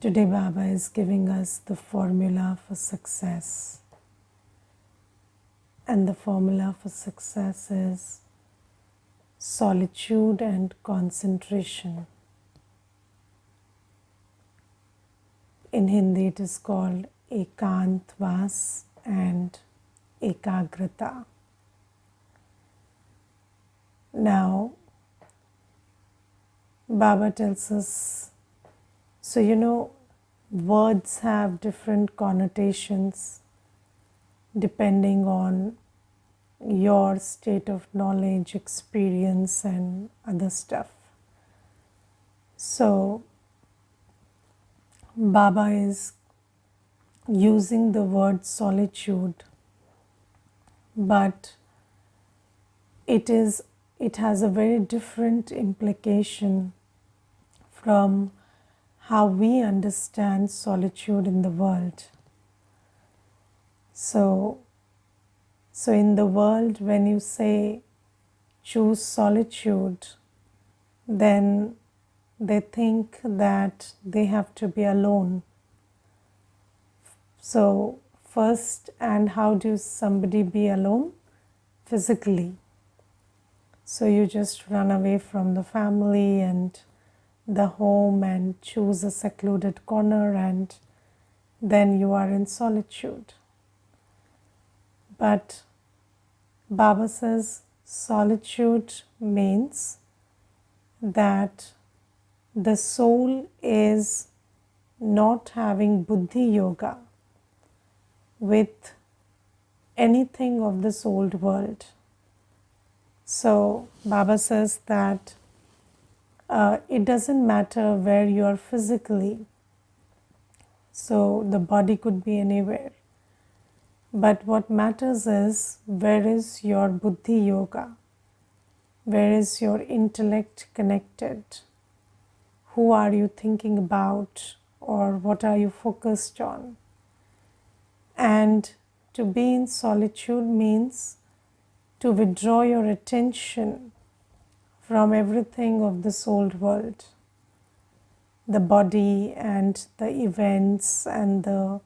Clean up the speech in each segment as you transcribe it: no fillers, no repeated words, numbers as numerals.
Today Baba is giving us the formula for success. And the formula for success is solitude and concentration. In Hindi it is called Ekantvas and Ekagrata. Now, Baba tells us, so words have different connotations depending on your state of knowledge, experience, and other stuff. So, Baba is using the word solitude, but it has a very different implication from how we understand solitude in the world. So in the world, when you say choose solitude, then they think that they have to be alone. So first, and how does somebody be alone? Physically. So you just run away from the family and the home and choose a secluded corner, and then you are in solitude. But Baba says solitude means that the soul is not having buddhi yoga with anything of this old world. So Baba says that it doesn't matter where you are physically. So the body could be anywhere. But what matters is, where is your buddhi yoga? Where is your intellect connected? Who are you thinking about, or what are you focused on? And to be in solitude means to withdraw your attention from everything of this old world, the body and the events and the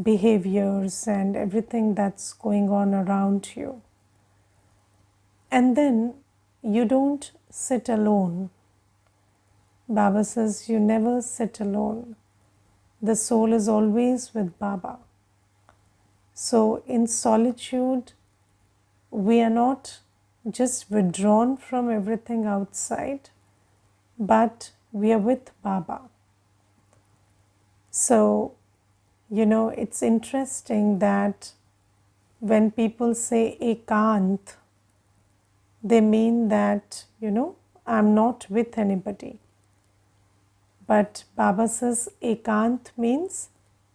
behaviors and everything that's going on around you. And then you don't sit alone. Baba says you never sit alone. The soul is always with Baba. So in solitude, we are not just withdrawn from everything outside, but we are with Baba. So, it's interesting that when people say ekant, they mean that, I'm not with anybody. But Baba says ekant means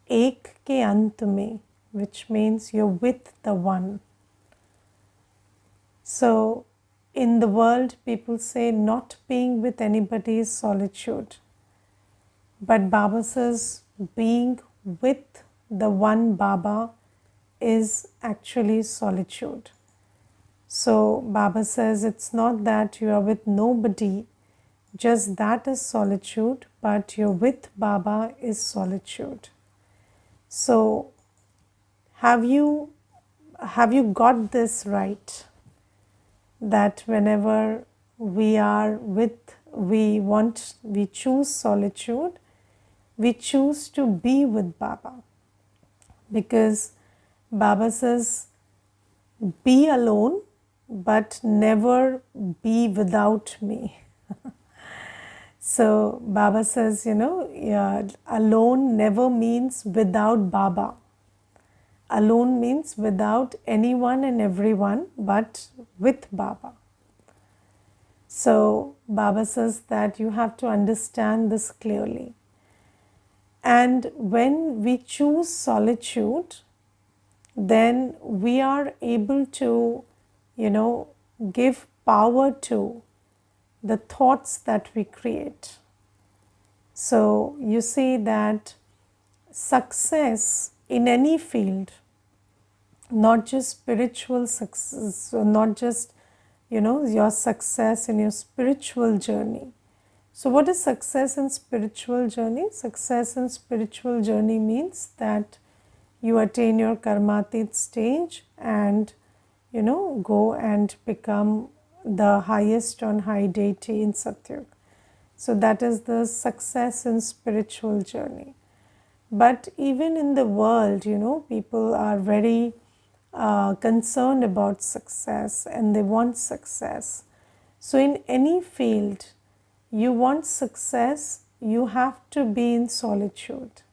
ek ke ant mein, which means you're with the one. So in the world, people say not being with anybody is solitude. But Baba says being with the one Baba is actually solitude. So Baba says it's not that you are with nobody, just that is solitude, but you're with Baba is solitude. So have you got this right? That whenever we choose solitude, we choose to be with Baba. Because Baba says, be alone, but never be without me. So Baba says, alone never means without Baba. Alone means without anyone and everyone, but with Baba. So Baba says that you have to understand this clearly. And when we choose solitude, then we are able to, give power to the thoughts that we create. So you see that success in any field, not just spiritual success, not just, your success in your spiritual journey, So what is success in spiritual journey? Success in spiritual journey means that you attain your karmatit stage and go and become the highest on high deity in Satyug. So that is the success in spiritual journey. But even in the world, people are very concerned about success and they want success. So in any field, you want success, you have to be in solitude.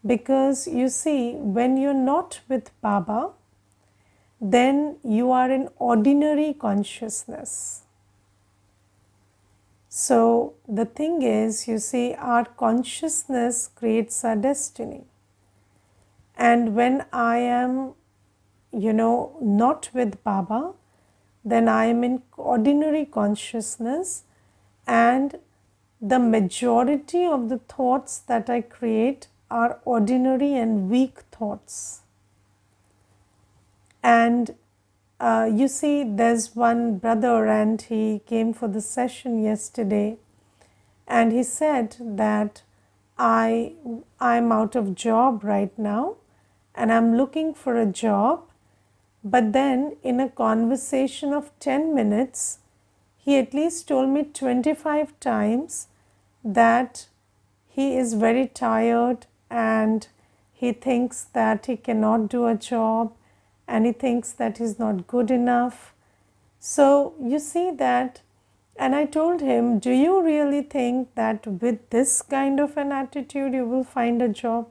Because you see, when you're not with Baba, then you are in ordinary consciousness. So the thing is, you see, our consciousness creates our destiny. And when I am, not with Baba, then I am in ordinary consciousness, and the majority of the thoughts that I create are ordinary and weak thoughts. And you see, there's one brother and he came for the session yesterday and he said that I'm out of job right now and I'm looking for a job. But then in a conversation of 10 minutes, he at least told me 25 times that he is very tired and he thinks that he cannot do a job and he thinks that he's not good enough. So you see that, and I told him, do you really think that with this kind of an attitude you will find a job?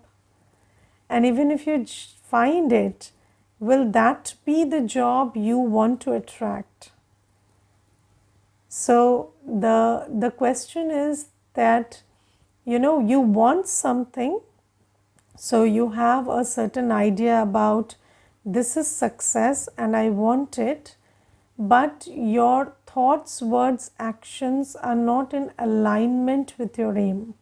And even if you find it, will that be the job you want to attract? So the question is that, you want something, so you have a certain idea about this is success and I want it, but your thoughts, words, actions are not in alignment with your aim,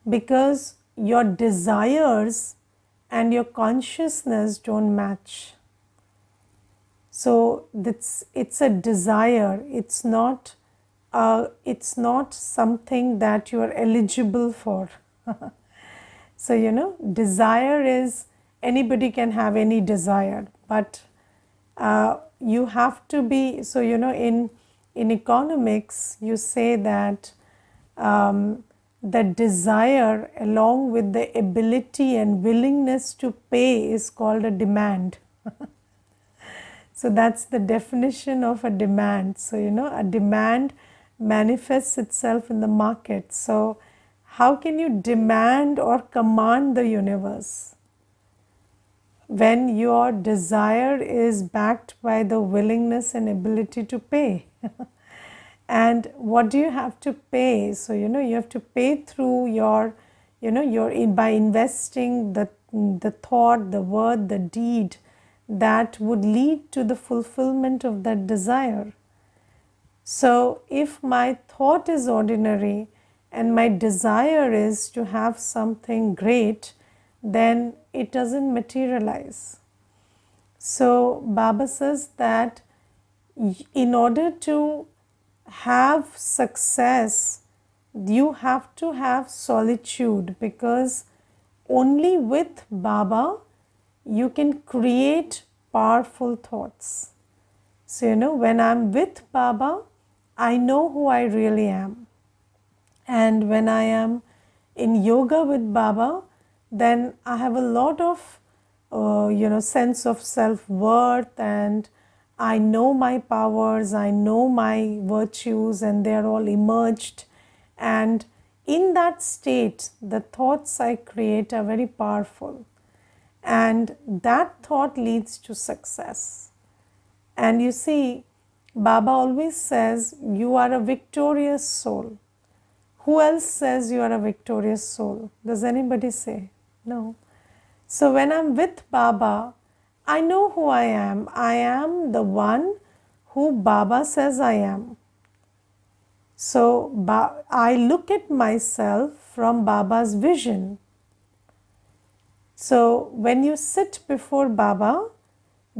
because your desires and your consciousness don't match. So it's a desire, it's not something that you are eligible for. So desire is, anybody can have any desire, but you have to be, so in economics you say that the desire along with the ability and willingness to pay is called a demand. So that's the definition of a demand. So a demand manifests itself in the market. So how can you demand or command the universe when your desire is backed by the willingness and ability to pay? And what do you have to pay? So you have to pay through your by investing the thought, the word, the deed that would lead to the fulfillment of that desire. So if my thought is ordinary and my desire is to have something great, then it doesn't materialize. So Baba says that in order to have success, you have to have solitude, because only with Baba you can create powerful thoughts. So when I'm with Baba, I know who I really am. And when I am in yoga with Baba, then I have a lot of sense of self-worth, and I know my powers, I know my virtues, and they are all emerged. And in that state, the thoughts I create are very powerful. And that thought leads to success. And you see, Baba always says, you are a victorious soul. Who else says you are a victorious soul? Does anybody say? No. So when I'm with Baba, I know who I am. I am the one who Baba says I am. So I look at myself from Baba's vision. So when you sit before Baba,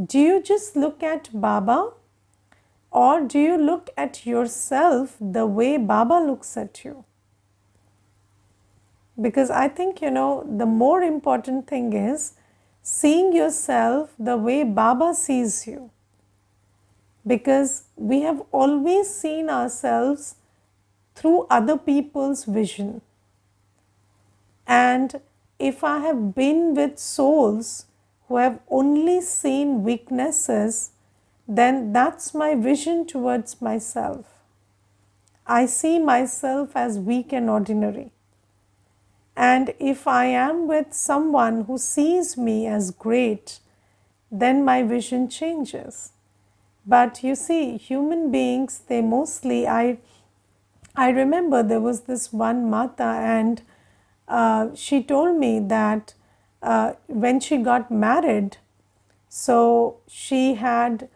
do you just look at Baba Or do you look at yourself the way Baba looks at you? Because I think, the more important thing is seeing yourself the way Baba sees you. Because we have always seen ourselves through other people's vision. And if I have been with souls who have only seen weaknesses, then that's my vision towards myself. I see myself as weak and ordinary. And if I am with someone who sees me as great, then my vision changes. But you see, human beings, they mostly, I remember there was this one Mata, and she told me that when she got married, so she had,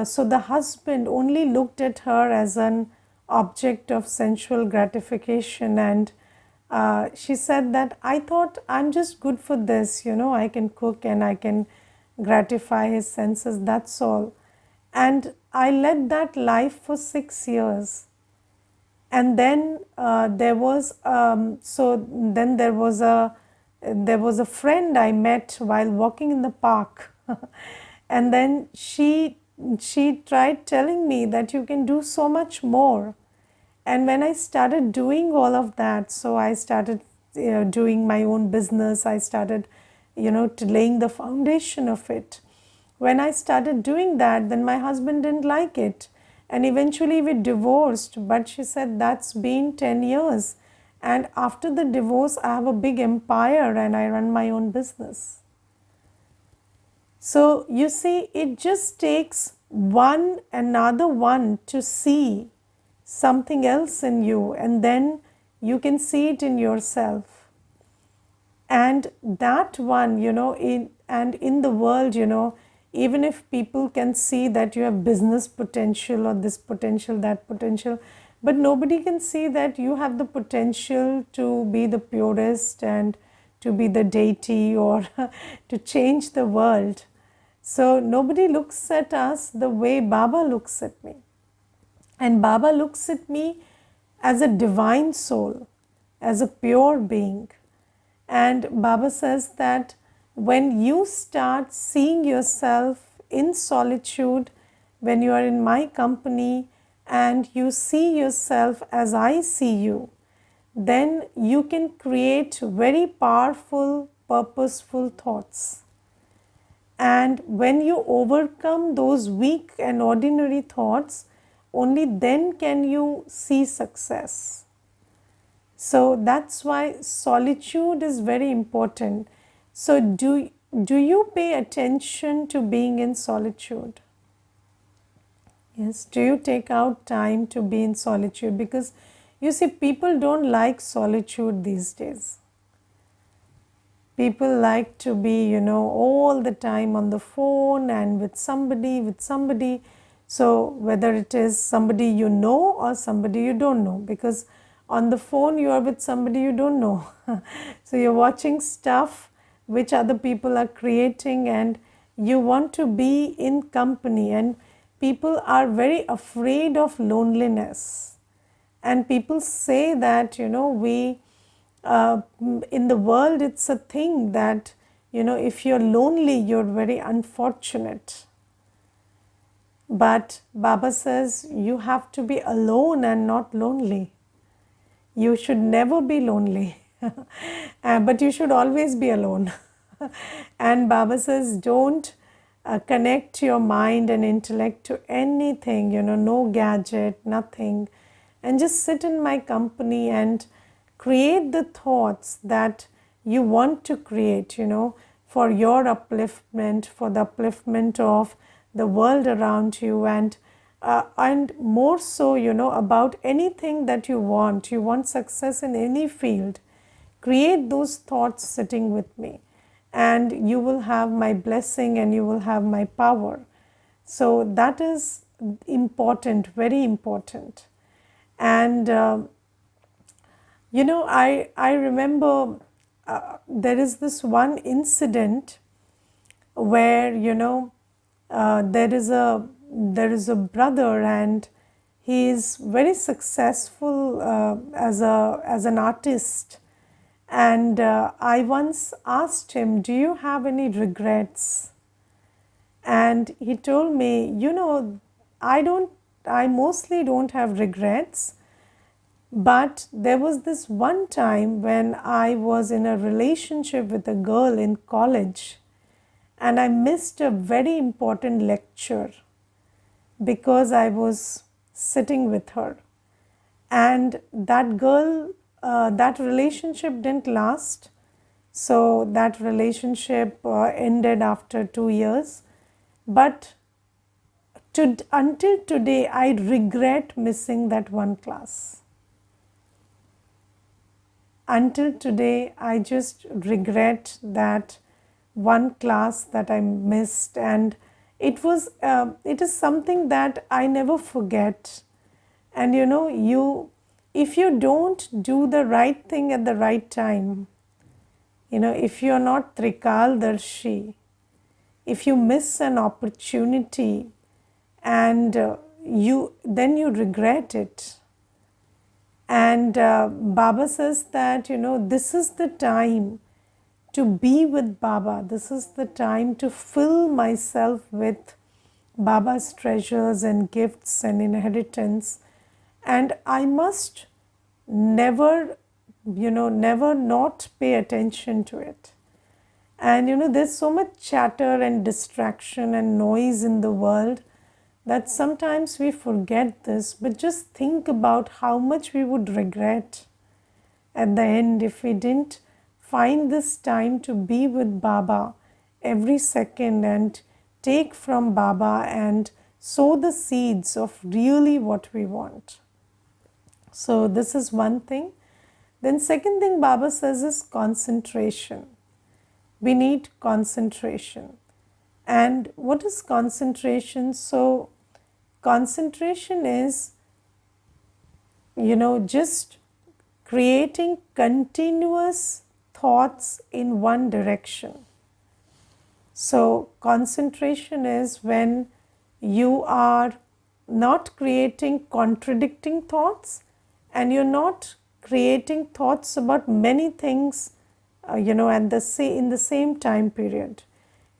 so the husband only looked at her as an object of sensual gratification, and she said that I thought I'm just good for this, I can cook and I can gratify his senses, that's all. And I led that life for 6 years. And then there was a friend I met while walking in the park. And then she tried telling me that you can do so much more. And when I started doing all of that, so I started doing my own business, I started laying the foundation of it. When I started doing that, then my husband didn't like it, and eventually we divorced. But she said that's been 10 years, and after the divorce I have a big empire and I run my own business. So you see, it just takes another one to see something else in you, and then you can see it in yourself. And that one, in the world, even if people can see that you have business potential or this potential, that potential, but nobody can see that you have the potential to be the purest and to be the deity or to change the world. So nobody looks at us the way Baba looks at me. And Baba looks at me as a divine soul, as a pure being. And Baba says that when you start seeing yourself in solitude, when you are in my company and you see yourself as I see you, then you can create very powerful, purposeful thoughts. And when you overcome those weak and ordinary thoughts, only then can you see success. So that's why solitude is very important. So do you pay attention to being in solitude? Yes, do you take out time to be in solitude? Because you see, people don't like solitude these days. People like to be, all the time on the phone and with somebody. So whether it is somebody you know or somebody you don't know, because on the phone you are with somebody you don't know. So you're watching stuff which other people are creating and you want to be in company, and people are very afraid of loneliness. And people say that, we in the world it's a thing that, if you're lonely, you're very unfortunate. But Baba says you have to be alone and not lonely. You should never be lonely, but you should always be alone. And Baba says don't connect your mind and intellect to anything, no gadget, nothing, and just sit in my company and create the thoughts that you want to create, for your upliftment, for the upliftment of the world around you, and more so, about anything that you want. You want success in any field. Create those thoughts sitting with me, and you will have my blessing and you will have my power. So that is important, very important. And I remember there is this one incident where there is there is a brother, and he is very successful as an artist. And I once asked him, "Do you have any regrets?" And he told me, I mostly don't have regrets, but there was this one time when I was in a relationship with a girl in college, and I missed a very important lecture because I was sitting with her. And that girl, that relationship didn't last. So that relationship ended after 2 years. But until today, I regret missing that one class. Until today, I just regret that one class that I missed, and it is something that I never forget. And if you don't do the right thing at the right time, if you're not Trikaldarshi, if you miss an opportunity, and then you regret it. And Baba says that, this is the time to be with Baba. This is the time to fill myself with Baba's treasures and gifts and inheritance. And I must never not pay attention to it. And there's so much chatter and distraction and noise in the world that sometimes we forget this. But just think about how much we would regret at the end if we didn't find this time to be with Baba every second and take from Baba and sow the seeds of really what we want. So this is one thing. Then second thing Baba says is concentration. We need concentration. And what is concentration? So concentration is, just creating continuous thoughts in one direction. So concentration is when you are not creating contradicting thoughts, and you're not creating thoughts about many things, in the same time period.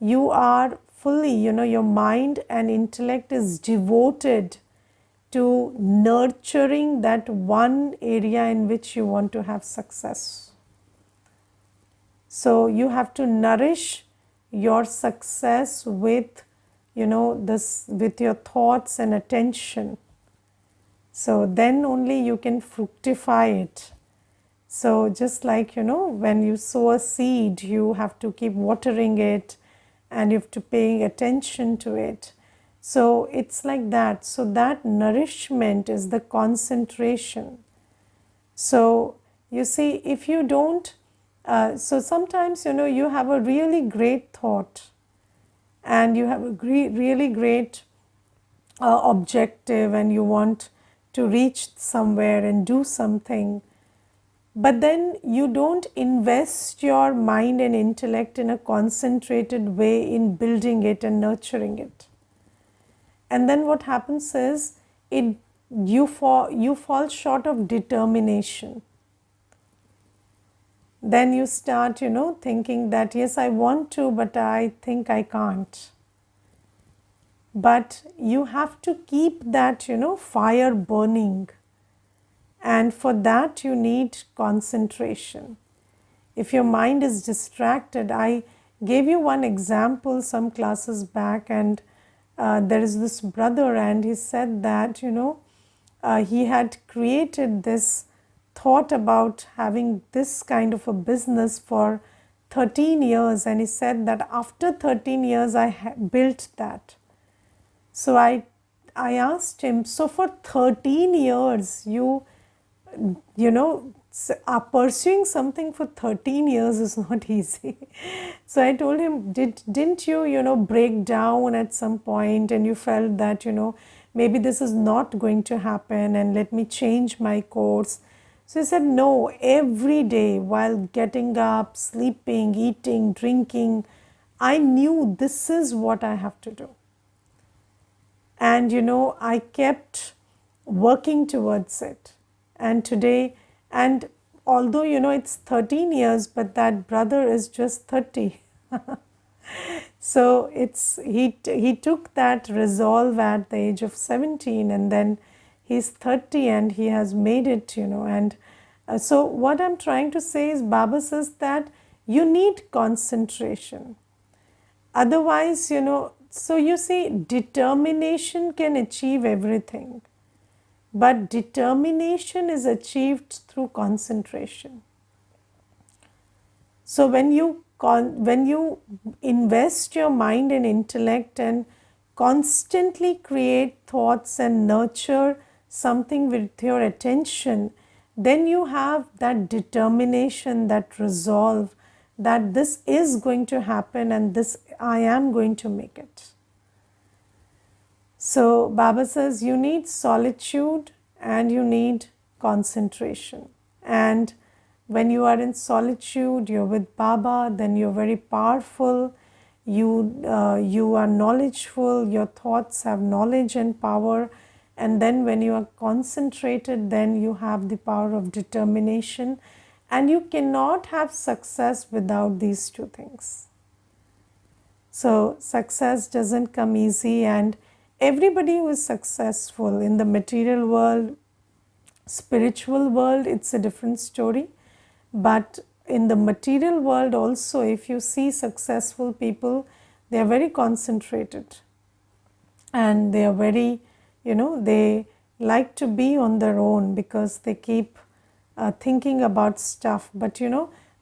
You are fully, your mind and intellect is devoted to nurturing that one area in which you want to have success. So you have to nourish your success with, with your thoughts and attention. So then only you can fructify it. So just like, when you sow a seed, you have to keep watering it and you have to pay attention to it. So it's like that. So that nourishment is the concentration. So you see, if you don't, so sometimes, you have a really great thought and you have a really great objective, and you want to reach somewhere and do something. But then you don't invest your mind and intellect in a concentrated way in building it and nurturing it. And then what happens is you fall short of determination. Then you start, thinking that yes, I want to, but I think I can't. But you have to keep that, fire burning. And for that you need concentration. If your mind is distracted, I gave you one example some classes back, and there is this brother, and he said that, he had created this thought about having this kind of a business for 13 years, and he said that after 13 years I built that. So I asked him, so for 13 years you pursuing something for 13 years is not easy. So I told him, didn't you, break down at some point, and you felt that, maybe this is not going to happen and let me change my course. So he said, no, every day while getting up, sleeping, eating, drinking, I knew this is what I have to do. And I kept working towards it. And today, and although it's 13 years, but that brother is just 30. So he took that resolve at the age of 17, and then he's 30 and he has made it. And so what I'm trying to say is, Baba says that you need concentration. Otherwise, so you see, determination can achieve everything, but determination is achieved through concentration. So when you invest your mind and intellect and constantly create thoughts and nurture something with your attention, then you have that determination, that resolve, that this is going to happen and this I am going to make it. So Baba says you need solitude and you need concentration. And when you are in solitude, you're with Baba, then you're very powerful, you are knowledgeful, your thoughts have knowledge and power. And then when you are concentrated, then you have the power of determination. And you cannot have success without these two things. So success doesn't come easy, and everybody who is successful in the material world, spiritual world, it's a different story. But in the material world also, if you see successful people, they are very concentrated and they are very, they like to be on their own because they keep thinking about stuff. But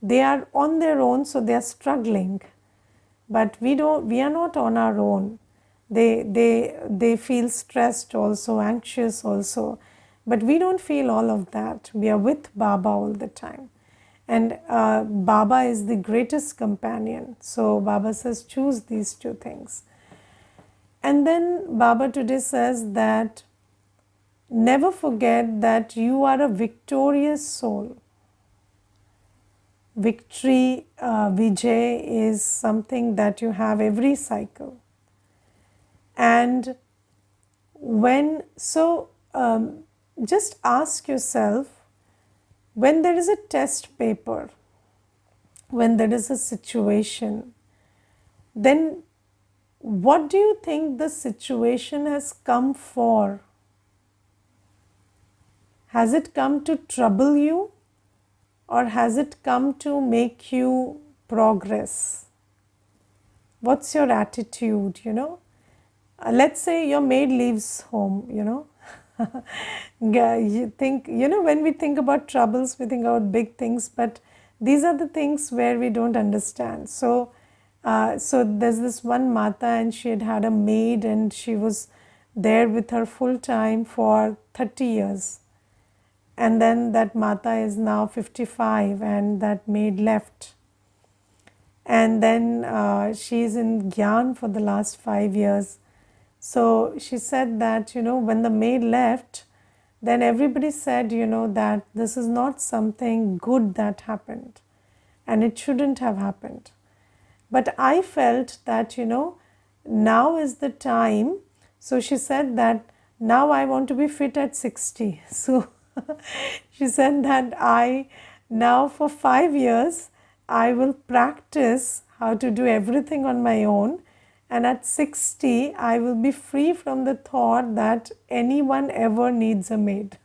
they are on their own, so they are struggling. But we are not on our own. They feel stressed also, anxious also, but we don't feel all of that. We are with Baba all the time. And Baba is the greatest companion. So Baba says, choose these two things. And then Baba today says that never forget that you are a victorious soul. Victory, Vijay, is something that you have every cycle. And just ask yourself, when there is a test paper, when there is a situation, then what do you think the situation has come for? Has it come to trouble you, or has it come to make you progress? What's your attitude, Let's say your maid leaves home, you think, when we think about troubles, we think about big things, but these are the things where we don't understand. So there's this one Mata, and she had a maid, and she was there with her full time for 30 years. And then that Mata is now 55, and that maid left. And then she's in Gyan for the last 5 years. So she said that, when the maid left, then everybody said, that this is not something good that happened and it shouldn't have happened. But I felt that, now is the time. So she said that now I want to be fit at 60. So she said that now for 5 years, I will practice how to do everything on my own. And at 60, I will be free from the thought that anyone ever needs a maid.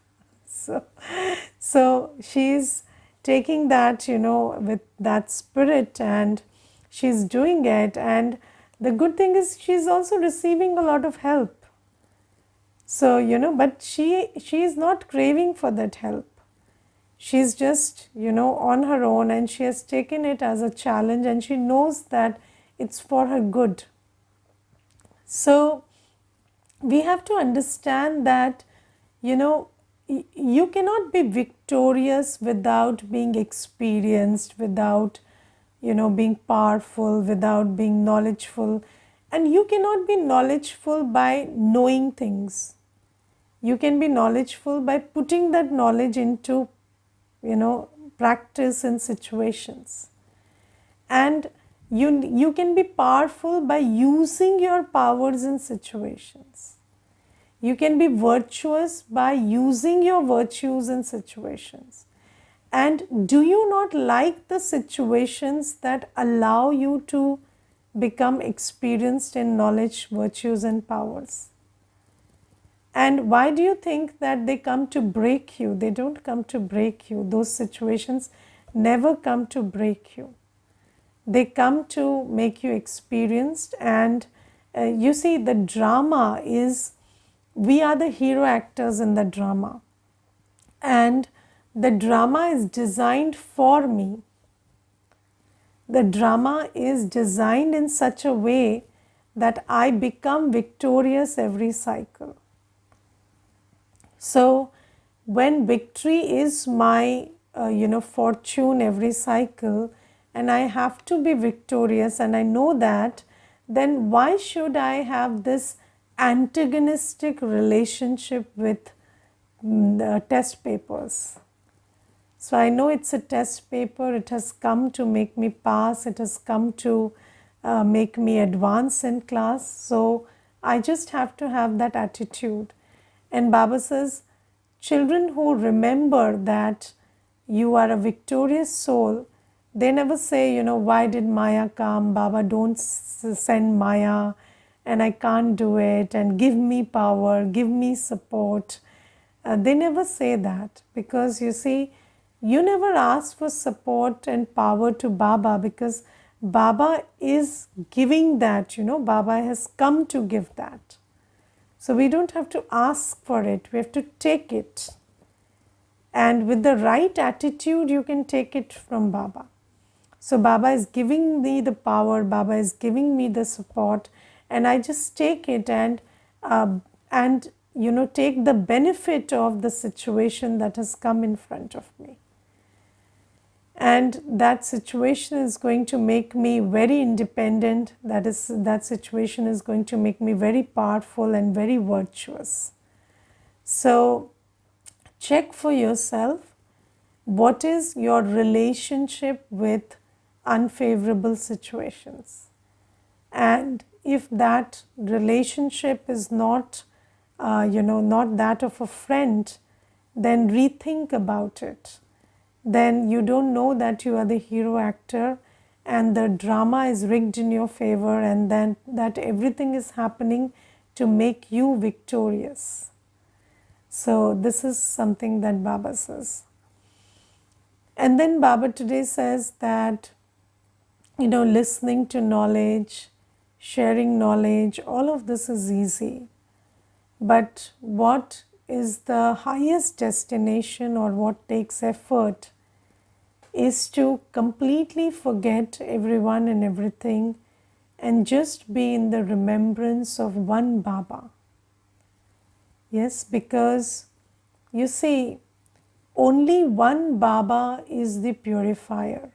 So she's taking that, with that spirit, and she's doing it. And the good thing is she's also receiving a lot of help. So, but she is not craving for that help. She's just, on her own, and she has taken it as a challenge, and she knows that it's for her good. So we have to understand that, you cannot be victorious without being experienced, without, being powerful, without being knowledgeful. And you cannot be knowledgeful by knowing things. You can be knowledgeful by putting that knowledge into, practice in situations. And you can be powerful by using your powers in situations. You can be virtuous by using your virtues in situations. And do you not like the situations that allow you to become experienced in knowledge, virtues, and powers? And why do you think that they come to break you? They don't come to break you. Those situations never come to break you. They come to make you experienced. And you see, the drama is, we are the hero actors in the drama. And the drama is designed for me. The drama is designed in such a way that I become victorious every cycle. So when victory is my fortune every cycle, and I have to be victorious, and I know that, then why should I have this antagonistic relationship with the test papers? So I know it's a test paper, it has come to make me pass, it has come to make me advance in class. So I just have to have that attitude. And Baba says, children who remember that you are a victorious soul, they never say, why did Maya come? Baba, don't send Maya, and I can't do it, and give me power, give me support. They never say that, because you see, you never ask for support and power to Baba, because Baba is giving that, Baba has come to give that. So we don't have to ask for it, we have to take it. And with the right attitude, you can take it from Baba. So Baba is giving me the power, Baba is giving me the support, and I just take it and take the benefit of the situation that has come in front of me. And that situation is going to make me very independent. That situation is going to make me very powerful and very virtuous. So check for yourself, what is your relationship with unfavorable situations? And if that relationship is not that of a friend, then rethink about it. Then you don't know that you are the hero actor and the drama is rigged in your favor, and then that everything is happening to make you victorious. So this is something that Baba says. And then Baba today says that, listening to knowledge, sharing knowledge, all of this is easy. But what is the highest destination, or what takes effort, is to completely forget everyone and everything and just be in the remembrance of one Baba. Yes, because you see, only one Baba is the purifier,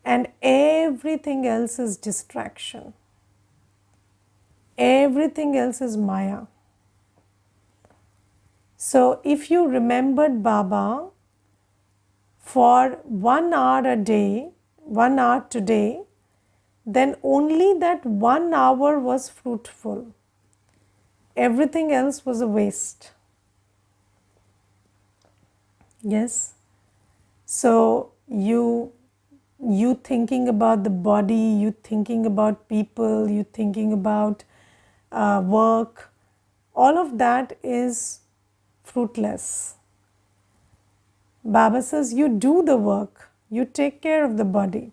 and everything else is distraction. Everything else is Maya. So if you remembered Baba for 1 hour a day, 1 hour today, then only that 1 hour was fruitful. Everything else was a waste. Yes. So you thinking about the body, you thinking about people, you thinking about work, all of that is fruitless. Baba says, you do the work, you take care of the body,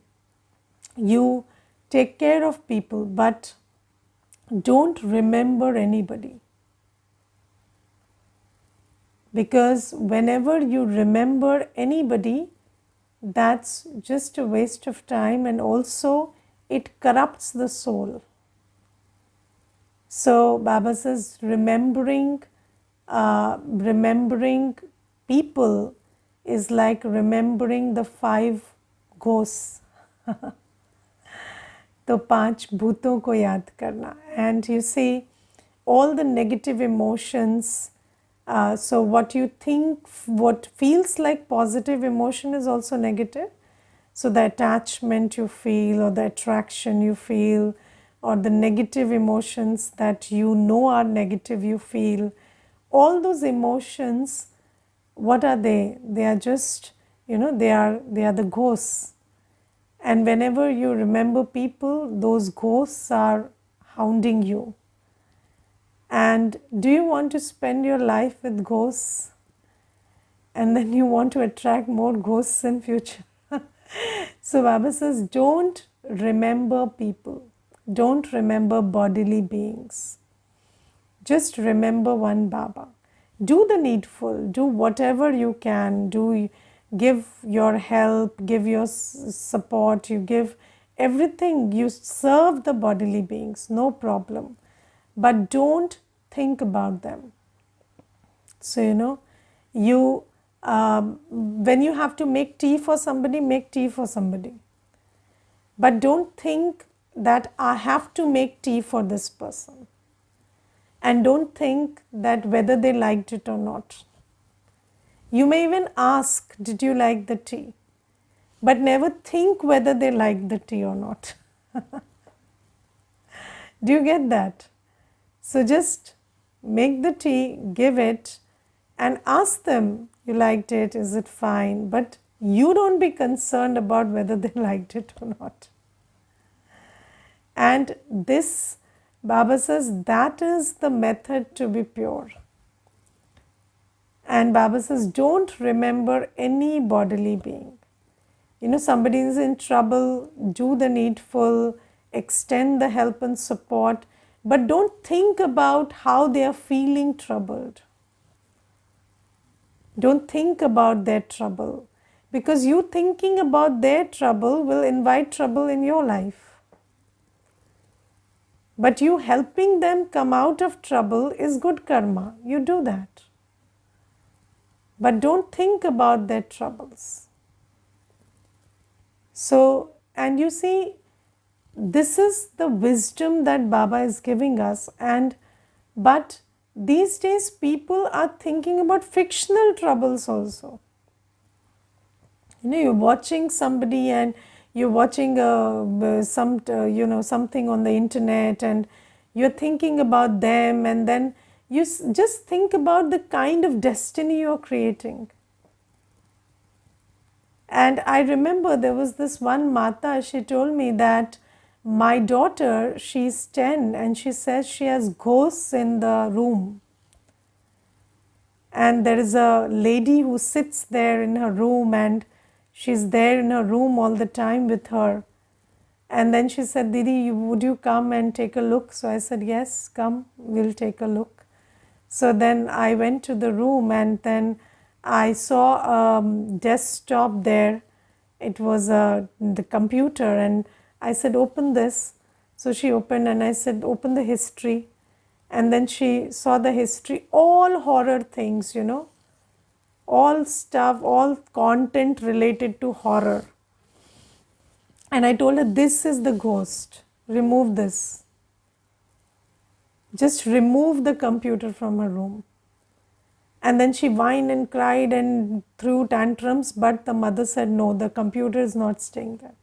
you take care of people, but don't remember anybody. Because whenever you remember anybody, that's just a waste of time, and also it corrupts the soul. So Baba says, remembering people is like remembering the 5 ghosts. तो 5 भूतों को याद करना. And you see, all the negative emotions, so what you think, what feels like positive emotion is also negative. So the attachment you feel, or the attraction you feel, or the negative emotions that you know are negative, you feel, all those emotions, what are they? They are just, they are the ghosts. And whenever you remember people, those ghosts are hounding you. And do you want to spend your life with ghosts? And then you want to attract more ghosts in future. So Baba says, don't remember people. Don't remember bodily beings. Just remember one Baba. Do the needful. Do whatever you can. Give your help, give your support, you give everything. You serve the bodily beings, no problem. But don't think about them. So, when you have to make tea for somebody, make tea for somebody. But don't think that I have to make tea for this person. And don't think that whether they liked it or not. You may even ask, did you like the tea? But never think whether they liked the tea or not. Do you get that? So just make the tea, give it, and ask them, you liked it, is it fine? But you don't be concerned about whether they liked it or not. And this, Baba says, that is the method to be pure. And Baba says, don't remember any bodily being. Somebody is in trouble, do the needful, extend the help and support, but don't think about how they are feeling troubled. Don't think about their trouble, because you thinking about their trouble will invite trouble in your life. But you helping them come out of trouble is good karma. You do that. But don't think about their troubles. So, and you see, this is the wisdom that Baba is giving us. But these days people are thinking about fictional troubles also. You're watching somebody and you're watching something on the internet, and you're thinking about them, and then you just think about the kind of destiny you're creating. And I remember there was this one Mata, she told me that my daughter, she's 10, and she says she has ghosts in the room. And there is a lady who sits there in her room, and she's there in her room all the time with her. And then she said, Didi, would you come and take a look? So I said, yes, come, we'll take a look. So then I went to the room, and then I saw a desktop there. It was the computer, and I said, open this. So she opened, and I said, open the history. And then she saw the history, all horror things, all stuff, all content related to horror. And I told her, this is the ghost. Remove this. Just remove the computer from her room. And then she whined and cried and threw tantrums, but the mother said, no, the computer is not staying there.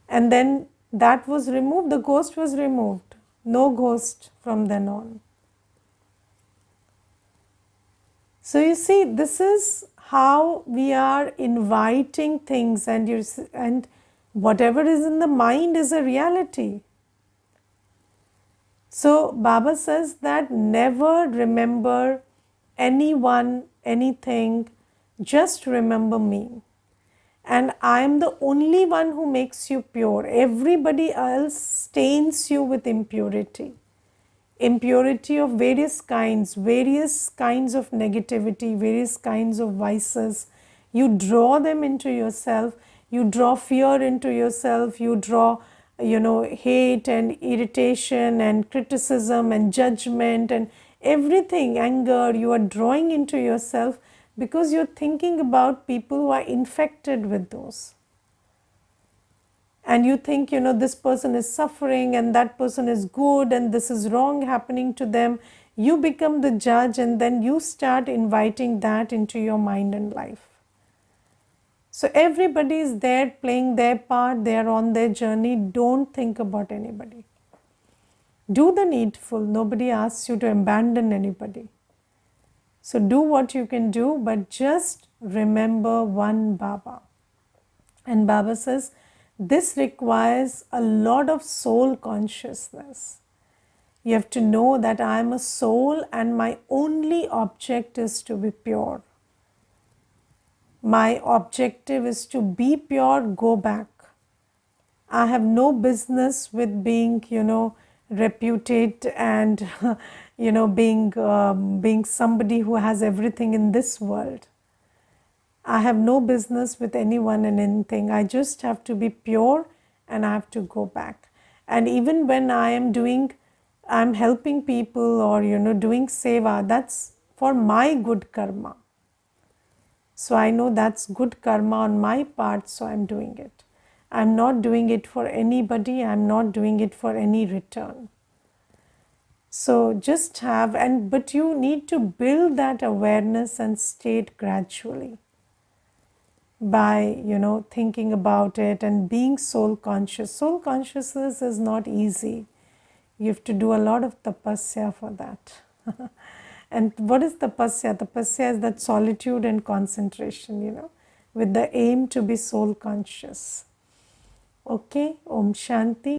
And then that was removed, the ghost was removed. No ghost from then on. So you see, this is how we are inviting things, and whatever is in the mind is a reality. So Baba says that never remember anyone, anything, just remember me. And I am the only one who makes you pure. Everybody else stains you with impurity. Impurity of various kinds of negativity, various kinds of vices. You draw them into yourself. You draw fear into yourself. You draw, hate and irritation and criticism and judgment and everything, anger, you are drawing into yourself because you're thinking about people who are infected with those. And you think, this person is suffering and that person is good and this is wrong happening to them. You become the judge, and then you start inviting that into your mind and life. So everybody is there playing their part, they are on their journey. Don't think about anybody. Do the needful. Nobody asks you to abandon anybody. So do what you can do, but just remember one Baba. And Baba says this requires a lot of soul consciousness. You have to know that I am a soul and my only object is to be pure. My objective is to be pure, go back. I have no business with being, reputed and, being somebody who has everything in this world. I have no business with anyone and anything. I just have to be pure and I have to go back. And even when I'm helping people or, doing seva, that's for my good karma. So I know that's good karma on my part, so I'm doing it. I'm not doing it for anybody, I'm not doing it for any return. So just but you need to build that awareness and state gradually by, thinking about it and being soul conscious. Soul consciousness is not easy. You have to do a lot of tapasya for that. And what is tapasya? Tapasya is that solitude and concentration, with the aim to be soul conscious. Okay, Om Shanti.